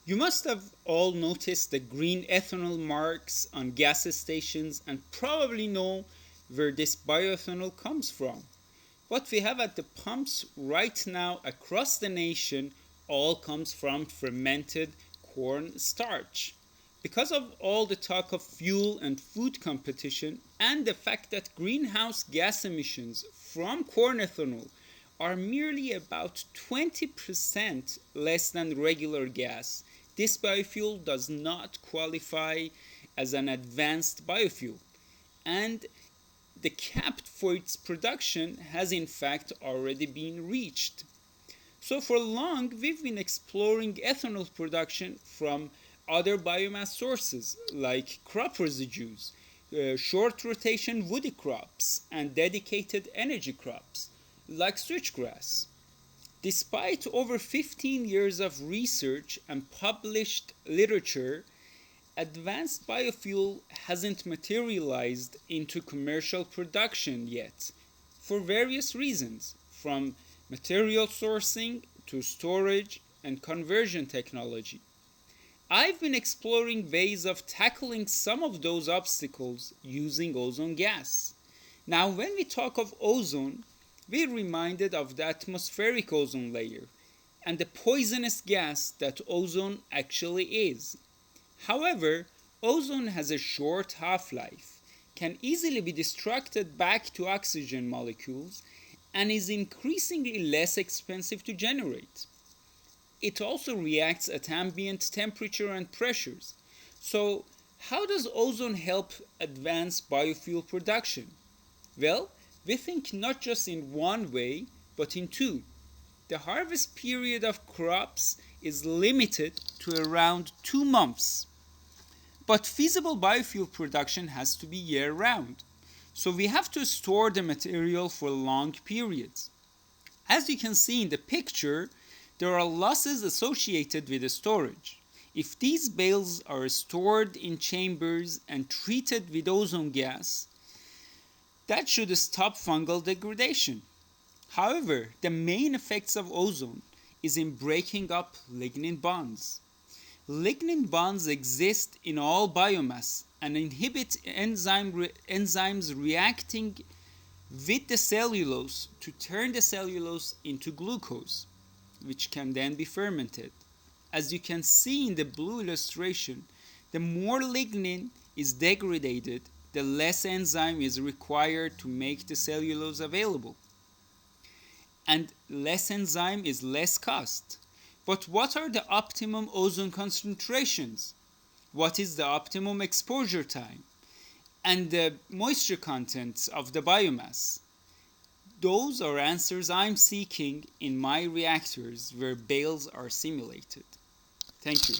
You must have all noticed the green ethanol marks on gas stations and probably know where this bioethanol comes from. What we have at the pumps right now across the nation all comes from fermented corn starch. Because of all the talk of fuel and food competition and the fact that greenhouse gas emissions from corn ethanol are merely about 20% less than regular gas, this biofuel does not qualify as an advanced biofuel, and the cap for its production has in fact already been reached. So for long, we've been exploring ethanol production from other biomass sources like crop residues, short rotation woody crops, and dedicated energy crops like switchgrass. Despite over 15 years of research and published literature, advanced biofuel hasn't materialized into commercial production yet for various reasons, from material sourcing to storage and conversion technology. I've been exploring ways of tackling some of those obstacles using ozone gas. Now, when we talk of ozone, we're reminded of the atmospheric ozone layer and the poisonous gas that ozone actually is. However, ozone has a short half-life, can easily be destructed back to oxygen molecules, and is increasingly less expensive to generate. It also reacts at ambient temperature and pressures. So, how does ozone help advance biofuel production? Well, we think not just in one way, but in two. The harvest period of crops is limited to around 2 months. But feasible biofuel production has to be year round. So we have to store the material for long periods. As you can see in the picture, there are losses associated with the storage. If these bales are stored in chambers and treated with ozone gas, that should stop fungal degradation. However, the main effects of ozone is in breaking up lignin bonds. Lignin bonds exist in all biomass and inhibit enzymes reacting with the cellulose to turn the cellulose into glucose, which can then be fermented. As you can see in the blue illustration, the more lignin is degraded, the less enzyme is required to make the cellulose available. And less enzyme is less cost. But what are the optimum ozone concentrations? What is the optimum exposure time? And the moisture contents of the biomass? Those are answers I'm seeking in my reactors where bales are simulated. Thank you.